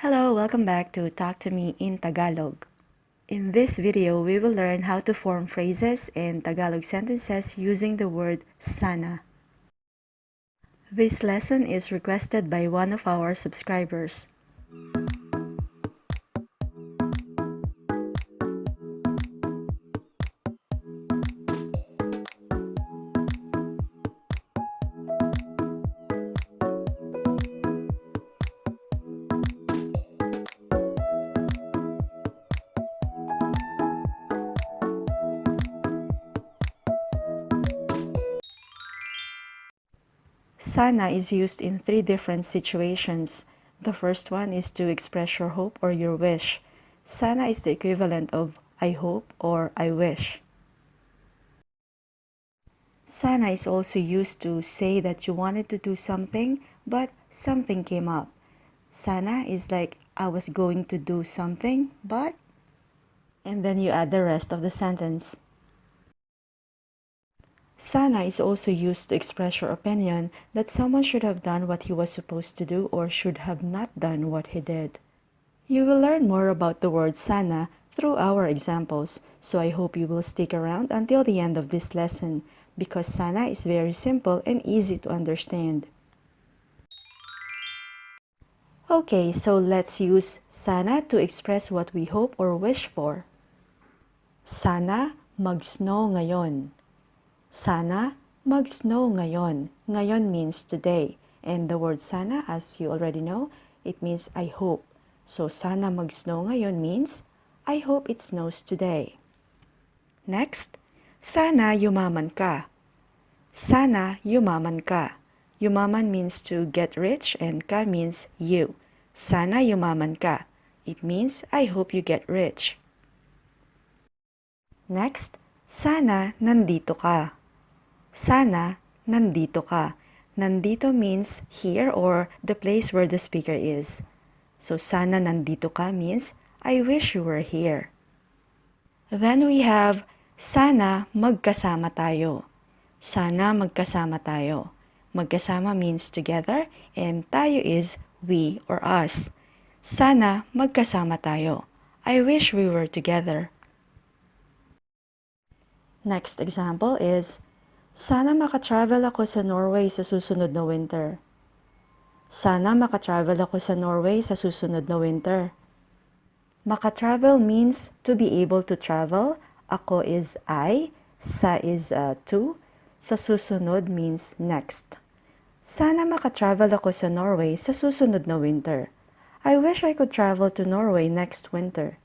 Hello, welcome back to Talk to Me in Tagalog. In this video, we will learn how to form phrases and Tagalog sentences using the word sana. This lesson is requested by one of our subscribers. Sana is used in three different situations. The first one is to express your hope or your wish. Sana is the equivalent of I hope or I wish. Sana is also used to say that you wanted to do something, but something came up. Sana is like I was going to do something, but... and then you add the rest of the sentence. Sana is also used to express your opinion that someone should have done what he was supposed to do or should have not done what he did. You will learn more about the word sana through our examples, so I hope you will stick around until the end of this lesson because sana is very simple and easy to understand. Okay, so let's use sana to express what we hope or wish for. Sana mag-snow ngayon. Sana mag-snow ngayon. Ngayon means today. And the word sana, as you already know, it means I hope. So sana mag-snow ngayon means I hope it snows today. Next, sana yumaman ka. Sana yumaman ka. Yumaman means to get rich and ka means you. Sana yumaman ka. It means I hope you get rich. Next, sana nandito ka. Sana nandito ka. Nandito means here or the place where the speaker is. So sana nandito ka means I wish you were here. Then we have sana magkasama tayo. Sana magkasama tayo. Magkasama means together and tayo is we or us. Sana magkasama tayo. I wish we were together. Next example is sana makatravel ako sa Norway sa susunod na winter. Sana makatravel ako sa Norway sa susunod na winter. Makatravel means to be able to travel. Ako is I. Sa is to. Sa susunod means next. Sana makatravel ako sa Norway sa susunod na winter. I wish I could travel to Norway next winter.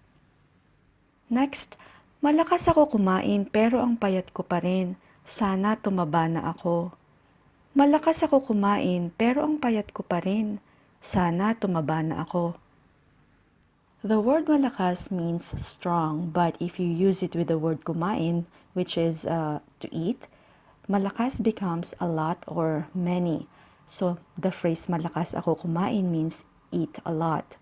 Next, malakas ako kumain pero ang payat ko pa rin. Sana tumaba na ako. Malakas ako kumain pero ang payat ko pa rin. Sana tumaba na ako. The word malakas means strong, but if you use it with the word kumain, which is to eat, malakas becomes a lot or many. So the phrase malakas ako kumain means eat a lot.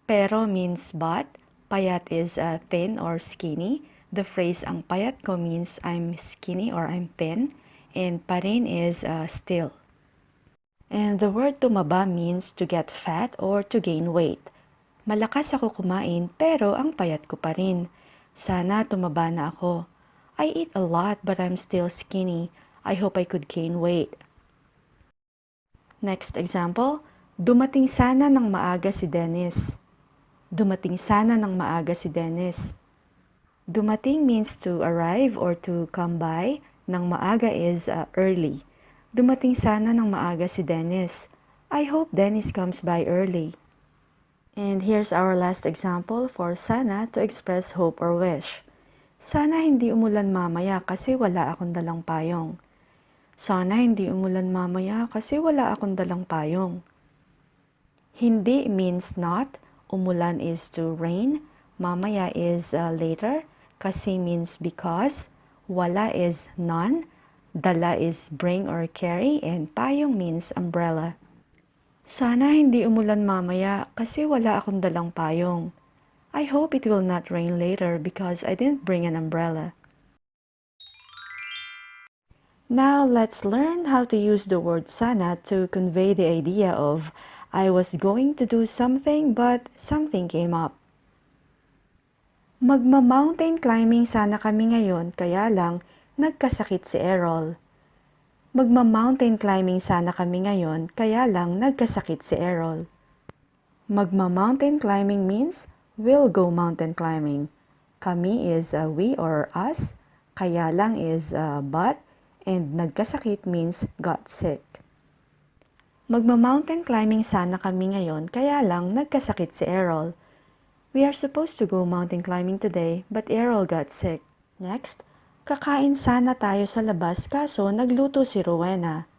Pero means but, payat is thin or skinny. The phrase ang payat ko means I'm skinny or I'm thin, and pa rin is still. And the word tumaba means to get fat or to gain weight. Malakas ako kumain pero ang payat ko pa rin. Sana tumaba na ako. I eat a lot but I'm still skinny. I hope I could gain weight. Next example, dumating sana ng maaga si Dennis. Dumating sana ng maaga si Dennis. Dumating means to arrive or to come by. Nang maaga is early. Dumating sana ng maaga si Dennis. I hope Dennis comes by early. And here's our last example for sana to express hope or wish. Sana hindi umulan mamaya kasi wala akong dalang payong. Sana hindi umulan mamaya kasi wala akong dalang payong. Hindi means not. Umulan is to rain. Mamaya is later. Kasi means because. Wala is none. Dala is bring or carry. And payong means umbrella. Sana hindi umulan mamaya kasi wala akong dalang payong. I hope it will not rain later because I didn't bring an umbrella. Now let's learn how to use the word sana to convey the idea of I was going to do something but something came up. Magma-mountain climbing sana kami ngayon kaya lang nagkasakit si Errol. Magma-mountain climbing sana kami ngayon kaya lang nagkasakit si Errol. Magma-mountain climbing means we'll go mountain climbing. Kami is we or us, kaya lang is but, and nagkasakit means got sick. Magma-mountain climbing sana kami ngayon kaya lang nagkasakit si Errol. We are supposed to go mountain climbing today but Errol got sick. Next, kakain sana tayo sa labas kaso nagluto si Rowena.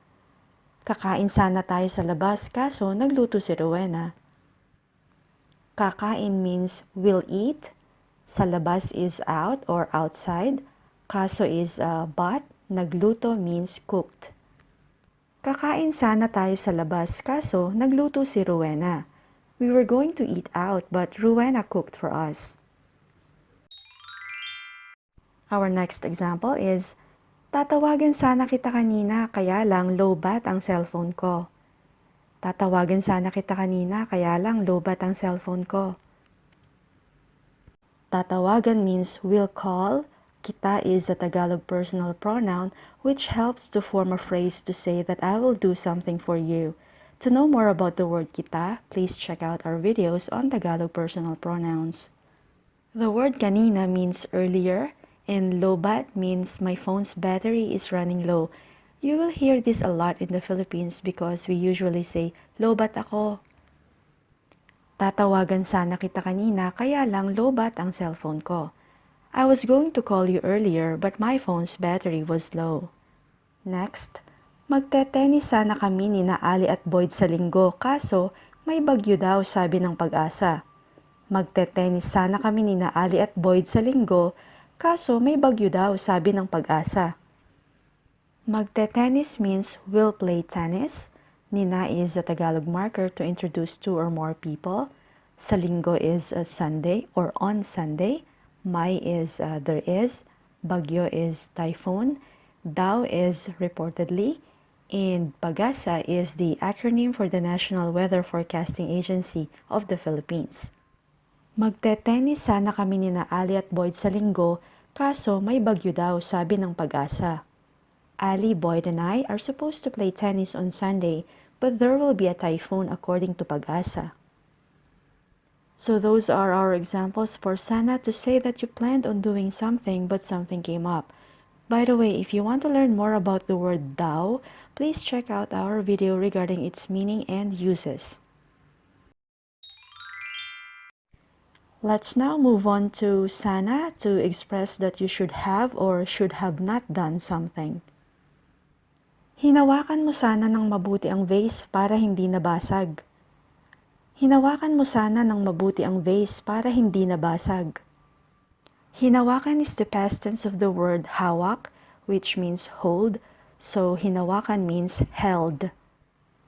Kakain sana tayo sa labas kaso nagluto si Rowena. Kakain means we'll eat. Sa labas is out or outside. Kaso is but. Nagluto means cooked. Kakain sana tayo sa labas kaso nagluto si Rowena. We were going to eat out but Rowena cooked for us. Our next example is, tatawagan sana kita kanina kaya lang low-bat ang cellphone ko. Tatawagan sana kita kanina kaya lang low-bat ang cellphone ko. Tatawagan means we'll call. Kita is a Tagalog personal pronoun which helps to form a phrase to say that I will do something for you. To know more about the word kita, please check out our videos on Tagalog personal pronouns. The word kanina means earlier, and low-bat means my phone's battery is running low. You will hear this a lot in the Philippines because we usually say, low-bat ako. Tatawagan sana kita kanina kaya lang low-bat ang cellphone ko. I was going to call you earlier but my phone's battery was low. Next, magte-tennis sana kami ni na Ali at Boyd sa linggo kaso may bagyo daw sabi ng Pag-asa. Magte-tennis sana kami ni na Ali at Boyd sa linggo kaso may bagyo daw sabi ng Pag-asa. Magte-tennis means we'll play tennis. Nina is a Tagalog marker to introduce two or more people. Sa linggo is a Sunday or on Sunday. May is there is. Bagyo is typhoon. Daw is reportedly. And Pag-asa is the acronym for the National Weather Forecasting Agency of the Philippines. Magte-tennis sana kami ni na Ali at Boyd sa linggo kaso may bagyo daw sabi ng Pag-asa. Ali, Boyd, and I are supposed to play tennis on Sunday but there will be a typhoon according to Pag-asa. So those are our examples for sana to say that you planned on doing something but something came up. By the way, if you want to learn more about the word daw, please check out our video regarding its meaning and uses. Let's now move on to sana to express that you should have or should have not done something. Hinawakan mo sana ng mabuti ang vase para hindi nabasag. Hinawakan mo sana ng mabuti ang vase para hindi nabasag. Hinawakan is the past tense of the word hawak, which means hold, so hinawakan means held.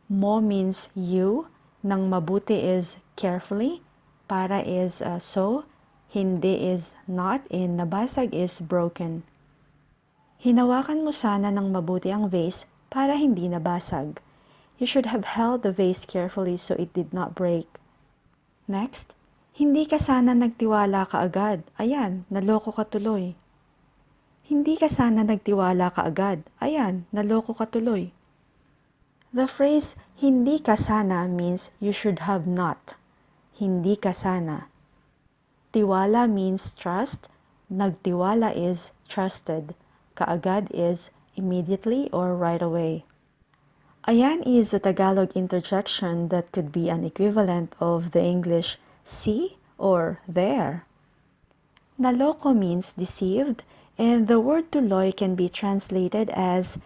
Mo means you, ng mabuti is carefully, para is so, hindi is not, and nabasag is broken. Hinawakan mo sana ng mabuti ang vase para hindi nabasag. You should have held the vase carefully so it did not break. Next, hindi ka sana nagtiwala kaagad. Ayan, naloko ka tuloy. Hindi ka sana nagtiwala kaagad. Ayan, naloko ka tuloy. The phrase, hindi ka sana means you should have not. Hindi ka sana. Tiwala means trust. Nagtiwala is trusted. Kaagad is immediately or right away. Ayan is a Tagalog interjection that could be an equivalent of the English see or there. Naloko means deceived, and the word tuloy can be translated as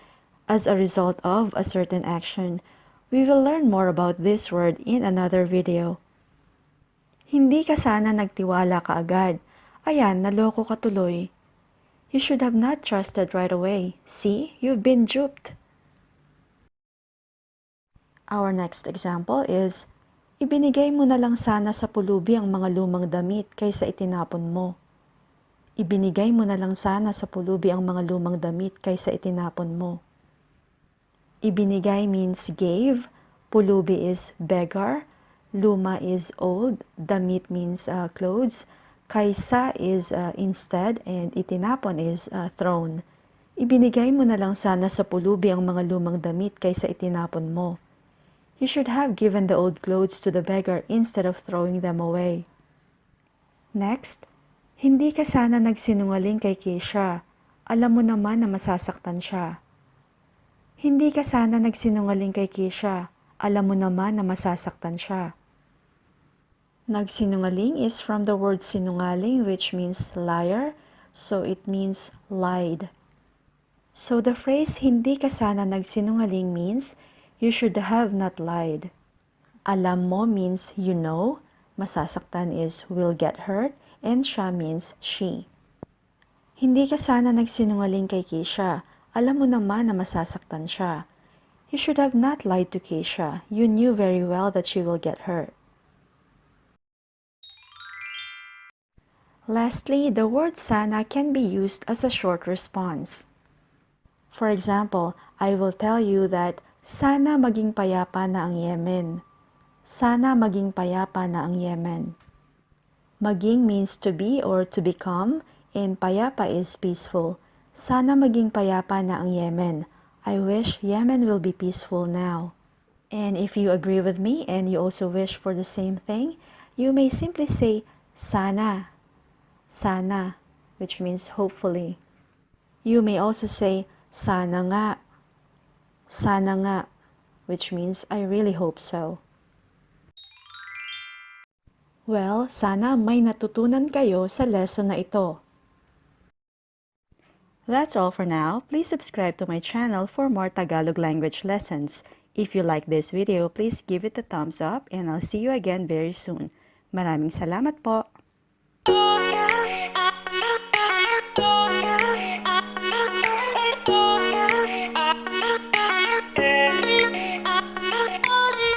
a result of a certain action. We will learn more about this word in another video. Hindi ka sana nagtiwala kaagad. Ayan, naloko ka tuloy. You should have not trusted right away. See, you've been duped. Our next example is, ibinigay mo na lang sana sa pulubi ang mga lumang damit kaysa itinapon mo. Ibinigay mo na lang sana sa pulubi ang mga lumang damit kaysa itinapon mo. Ibinigay means gave, Pulubi is beggar. Luma is old. Damit means clothes. Kaysa is instead, and itinapon is thrown. Ibinigay mo na lang sana sa pulubi ang mga lumang damit kaysa itinapon mo. You should have given the old clothes to the beggar instead of throwing them away. Next, hindi ka sana nagsinungaling kay Keisha. Alam mo naman na masasaktan siya. Hindi ka sana nagsinungaling kay Keisha. Alam mo naman na masasaktan siya. Nagsinungaling is from the word sinungaling, which means liar, so it means lied. So the phrase hindi ka sana nagsinungaling means you should have not lied. Alam mo means you know, masasaktan is will get hurt, and siya means she. Hindi ka sana nagsinungaling kay Keisha. Alam mo naman na masasaktan siya. You should have not lied to Keisha. You knew very well that she will get hurt. Lastly, the word sana can be used as a short response. For example, I will tell you that sana maging payapa na ang Yemen. Sana maging payapa na ang Yemen. Maging means to be or to become, and payapa is peaceful. Sana maging payapa na ang Yemen. I wish Yemen will be peaceful now. And if you agree with me and you also wish for the same thing, you may simply say sana, sana, which means hopefully. You may also say sana nga, which means I really hope so. Well, sana may natutunan kayo sa lesson na ito. That's all for now. Please subscribe to my channel for more Tagalog language lessons. If you like this video, please give it a thumbs up and I'll see you again very soon. Maraming salamat po!